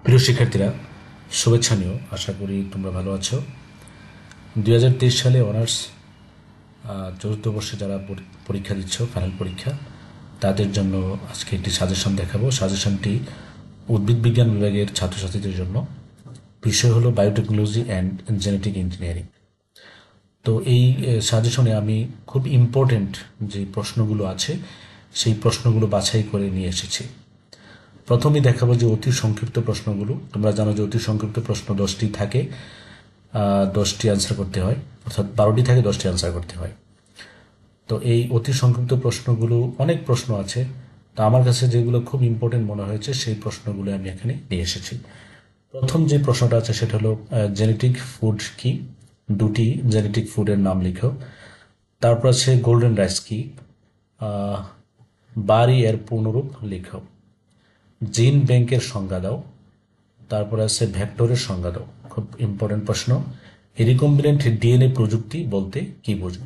প্রিয় শিক্ষার্থীরা, শুভেচ্ছা নিও। আশা করি তোমরা ভালো আছো। 2023 সালে অনার্স চতুর্থ বর্ষে যারা পরীক্ষা দিচ্ছ, ফাইনাল পরীক্ষা, তাদের জন্য আজকে একটি সাজেশন দেখাবো। সাজেশনটি উদ্ভিদ বিজ্ঞান বিভাগের ছাত্রছাত্রীদের জন্য। বিষয় হলো বায়োটেকনোলজি অ্যান্ড জেনেটিক ইঞ্জিনিয়ারিং। তো এই সাজেশনে আমি খুব ইম্পর্টেন্ট যে প্রশ্নগুলো আছে সেই প্রশ্নগুলো বাছাই করে নিয়ে এসেছি। প্রথমেই দেখাবো যে অতি সংক্ষিপ্ত প্রশ্নগুলো। তোমরা জানো যে অতি সংক্ষিপ্ত প্রশ্ন 10টি থাকে, 10টি অ্যান্সার করতে হয়, অর্থাৎ 12টি থাকে, 10টি অ্যান্সার করতে হয়। তো এই অতি সংক্ষিপ্ত প্রশ্নগুলো, অনেক প্রশ্ন আছে, তো আমার কাছে যেগুলো খুব ইম্পর্টেন্ট মনে হয়েছে সেই প্রশ্নগুলো আমি এখানে নিয়ে এসেছি। প্রথম যে প্রশ্নটা আছে সেটা হলো জেনেটিক ফুড কি, দুটি জেনেটিক ফুডের নাম লিখো। তারপর আছে গোল্ডেন রাইস কি, বারি এর পূর্ণরূপ লিখো। জিন ব্যাংকের সংজ্ঞা দাও। তারপরে আছে ভেক্টরের সংজ্ঞা দাও। খুব ইম্পর্টেন্ট প্রশ্ন। রিকম্বিনেন্ট ডিএনএ প্রযুক্তি বলতে কি বোঝো,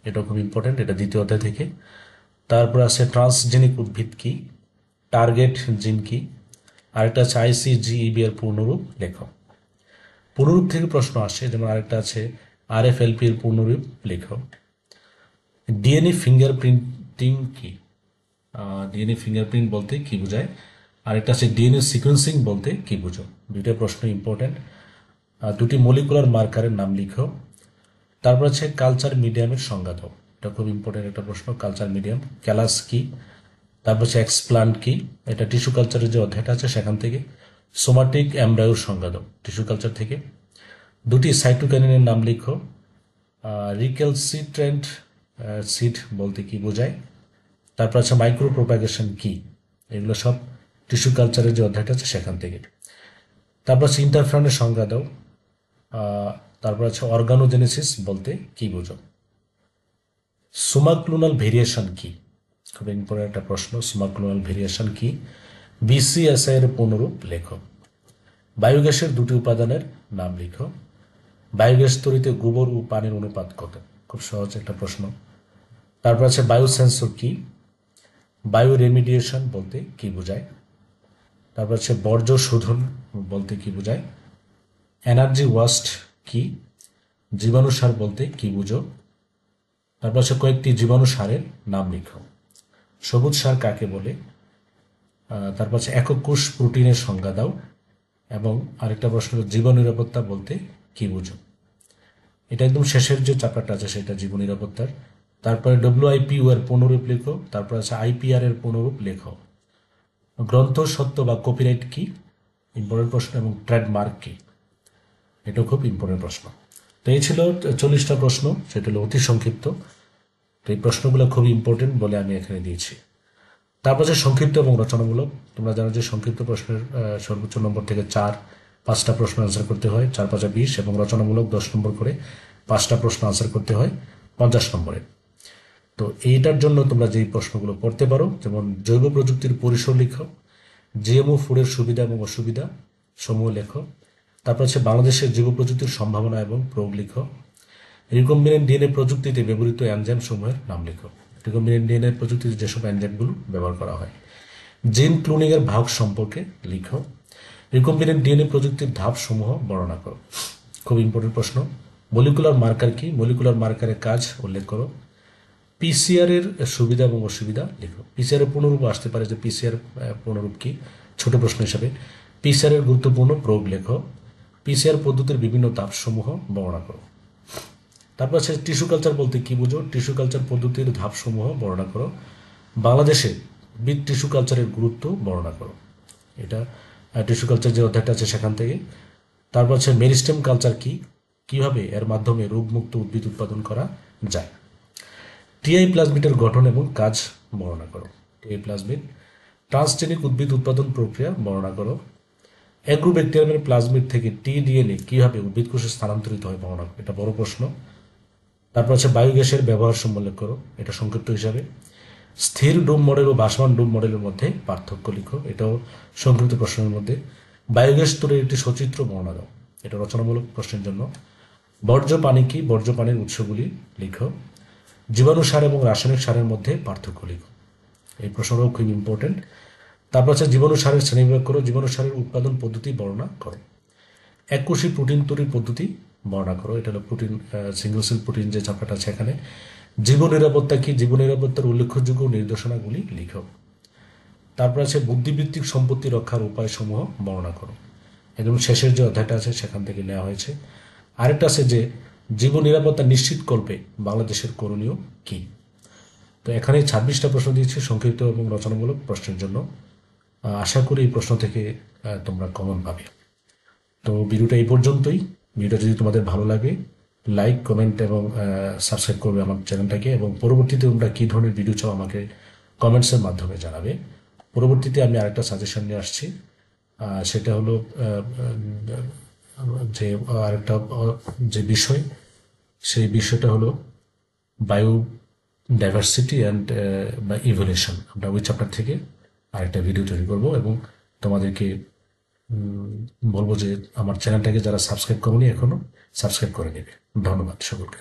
এটা খুব ইম্পর্টেন্ট, এটা দ্বিতীয় অধ্যায় থেকে। তারপর আছে ট্রান্সজেনিক উদ্ভিদ কি, টার্গেট জিন কি, আরেকটা আছে আইসিজিইবি এর পূর্ণরূপ লেখো। পূর্ণরূপ থেকে প্রশ্ন আসে, যেমন আরেকটা আছে আরএফএলপি এর পূর্ণরূপ লেখো। ডিএনএ ফিঙ্গারপ্রিন্টিং কি, ডিএনএ ফিঙ্গারপ্রিন্ট বলতে কি বোঝায়। আরেকটা আছে ডিএনএ সিকোয়েন্সিং বলতে কি বুঝো। দুইটা প্রশ্ন ইম্পর্টেন্ট। দুটি মলিকুলার মার্কারের নাম লিখো। তারপর আছে কালচার মিডিয়ামের সংজ্ঞা দাও। এটা খুব ইম্পর্টেন্ট একটা প্রশ্ন। কালচার মিডিয়াম, ক্যালাস কি। তারপর আছে এক্সপ্লান্ট কি, এটা টিস্যু কালচারের যে অধ্যায়টা আছে সেখান থেকে। সোমাটিক এমব্রায়োর সংজ্ঞা দাও, টিস্যু কালচার থেকে। দুটি সাইটোকাইনিনের নাম লিখো। রিকেলসিট্রেন্ট সিড বলতে কি বোঝায়। তারপর আছে মাইক্রো প্রোপাগেশন কি, এগুলো সব টিস্যু কালচারের যে অধ্যায়টা আছে সেখান থেকে। তারপর আছে ইন্টারফেরনের সংজ্ঞা দাও। তারপর আছে অর্গানোজেনেসিস বলতে কি বোঝো। সুমাক্লোনাল ভেরিয়েশন কি, খুব ইম্পর্টেন্ট একটা প্রশ্ন। সুমাক্লোনাল ভেরিয়েশন কি। বিসিএসআই এর পূর্ণরূপ লেখো। বায়োগ্যাসের দুটি উপাদানের নাম লিখো। বায়োগ্যাস তৈরিতে গোবর ও পানির অনুপাত কত, খুব সহজ একটা প্রশ্ন। তারপর আছে বায়োসেন্সর কি, বায়ো রেমিডিয়েশন বলতে কি বোঝায়। তারপর আছে বর্জ্য শোধন বলতে কি বোঝায়। এনার্জি ওয়াস্ট কি, জীবাণু সার বলতে কি বুঝো। তারপর আছে কয়েকটি জীবাণু সারের নাম লিখো। সবুজ সার কাকে বলে। তারপর আছে একক কোষ প্রোটিনের সংজ্ঞা দাও। এবং আরেকটা প্রশ্ন, জীব নিরাপত্তা বলতে কি বুঝো। এটা একদম শেষের যে চ্যাপ্টারটা আছে সেটা জীব নিরাপত্তার। তারপরে ডব্লিউআইপিইউ এর পূর্ণরূপ লেখো। তারপর আছে আইপিআর এর পূর্ণরূপ লেখো। গ্রন্থ সত্য বা কপিরাইট কি, ইম্পর্টেন্ট প্রশ্ন। এবং ট্রেডমার্ক কি, এটাও খুব ইম্পর্টেন্ট প্রশ্ন। তো এই ছিল 40টা প্রশ্ন, সেটা হলো অতি সংক্ষিপ্ত। তো এই প্রশ্নগুলো খুব ইম্পর্টেন্ট বলে আমি এখানে দিয়েছি। তারপর যে সংক্ষিপ্ত এবং রচনামূলক, তোমরা জানো যে সংক্ষিপ্ত প্রশ্নের সর্বোচ্চ নম্বর থেকে 5টা প্রশ্ন আনসার করতে হয়, 4×5 = 20, এবং রচনামূলক 10 নম্বর করে 5টা প্রশ্ন আনসার করতে হয় 50 নম্বরে। তো এইটার জন্য তোমরা যেই প্রশ্নগুলো পড়তে পারো, যেমন জৈব প্রযুক্তির পরিসর লিখো। জিএমও ফুডের সুবিধা এবং অসুবিধা সমূহ লেখো। তারপর হচ্ছে বাংলাদেশের জৈব প্রযুক্তির সম্ভাবনা এবং প্রয়োগ লিখো। রিকম্বিনেন্ট ডিএনএ প্রযুক্তিতে ব্যবহৃত এনজাইম সমূহের নাম লিখো। রিকম্বিনেন্ট ডিএনএ প্রযুক্তিতে যেসব এনজাইমগুলো ব্যবহার করা হয়। জিন ক্লোনিং এর ভাগ সম্পর্কে লিখো। রিকম্বিনেন্ট ডিএনএ প্রযুক্তির ধাপ সমূহ বর্ণনা করো। খুব ইম্পর্টেন্ট প্রশ্ন। মলিকুলার মার্কার কি, মলিকুলার মার্কারের কাজ উল্লেখ করো। পিসিআর এর সুবিধা এবং অসুবিধা লিখো। পিসিআর এর পূর্ণরূপ আসতে পারে, যে পিসিআর পূর্ণরূপ কি, ছোট প্রশ্ন হিসাবে। পিসিআর এর গুরুত্বপূর্ণ প্রয়োগ লেখো। পিসিআর পদ্ধতির বিভিন্ন ধাপসমূহ বর্ণনা করো। তারপর আছে টিস্যু কালচার বলতে কি বুঝো। টিস্যু কালচার পদ্ধতির ধাপসমূহ বর্ণনা করো। বাংলাদেশে উদ্ভিদ টিস্যু কালচারের গুরুত্ব বর্ণনা করো। এটা টিস্যু কালচার যে অধ্যায়টা আছে সেখান থেকে। তারপর আছে মেরিস্টেম কালচার কি, কিভাবে এর মাধ্যমে রোগমুক্ত উদ্ভিদ উৎপাদন করা যায়। টিআই প্লাজমিডের গঠন এবং কাজ বর্ণনা করো। TI plasmid. ট্রান্সজেনিক উদ্ভিদ উৎপাদন প্রক্রিয়া বর্ণনা করো। অ্যাগ্রোব্যাকটেরিয়ামের প্লাজমিড থেকে টিডিএনএ কিভাবে উদ্ভিদ কোষে স্থানান্তরিত হয় বর্ণনা করো। এটা বড় প্রশ্ন। তারপর আছে বায়োগ্যাসের ব্যবহার উল্লেখ করো, এটা সংক্ষিপ্ত হিসাবে। স্থির ডোম মডেল ও ভাসমান ডোম মডেলের মধ্যে পার্থক্য লিখো, এটাও সংক্ষিপ্ত প্রশ্নের মধ্যে। বায়োগ্যাস তৈরির একটি সচিত্র বর্ণনা দাও, এটা রচনামূলক প্রশ্নের জন্য। বর্জ্য পানি কি, বর্জ্য পানির উৎসগুলি লিখো। জীবাণু সার এবং রাসায়নিক সারের মধ্যে পার্থক্য লিখো, এই প্রশ্নটাও খুব ইম্পর্টেন্ট। তারপর আছে জীবাণু সারের শ্রেণীবিভাগ করো, জীবাণু সারের উৎপাদন পদ্ধতি বর্ণনা করো। এককোষী প্রোটিন তৈরির পদ্ধতি বর্ণনা করো, এটা হলো প্রোটিন, সিঙ্গল সেল প্রোটিন যে চ্যাপ্টারটা আছে এখানে। জীব নিরাপত্তা কি, জীব নিরাপত্তার উল্লেখযোগ্য নির্দেশনাগুলি লিখো। তারপর আছে বুদ্ধিবৃত্তিক সম্পত্তি রক্ষার উপায়সমূহ বর্ণনা করো, একদম শেষের যে অধ্যায়টা আছে সেখান থেকে নেওয়া হয়েছে। আরেকটা আছে যে জীব নিরাপত্তা নিশ্চিতকল্পে বাংলাদেশের করণীয় কি। তো এখানে 26টা প্রশ্ন দিয়েছি সংক্ষিপ্ত এবং রচনামূলক প্রশ্নের জন্য। আশা করি এই প্রশ্ন থেকে তোমরা কমন পাবে। তো ভিডিওটা এই পর্যন্তই। ভিডিওটা যদি তোমাদের ভালো লাগে লাইক, কমেন্ট এবং সাবস্ক্রাইব করবে আমার চ্যানেলটাকে, এবং পরবর্তীতে তোমরা কী ধরনের ভিডিও চাও আমাকে কমেন্টসের মাধ্যমে জানাবে। পরবর্তীতে আমি আরেকটা সাজেশন নিয়ে আসছি, সেটা হলো যে আরেকটা যে বিষয়, সেই বিষয়টা হলো বায়ো ডাইভার্সিটি অ্যান্ড ইভলিউশন। আমরা ওই চ্যাপ্টার থেকে আরেকটা ভিডিও তৈরি করব এবং তোমাদেরকে বলবো যে আমার চ্যানেলটাকে যারা সাবস্ক্রাইব করোনি এখনো সাবস্ক্রাইব করে নেবে। ধন্যবাদ সকলকে।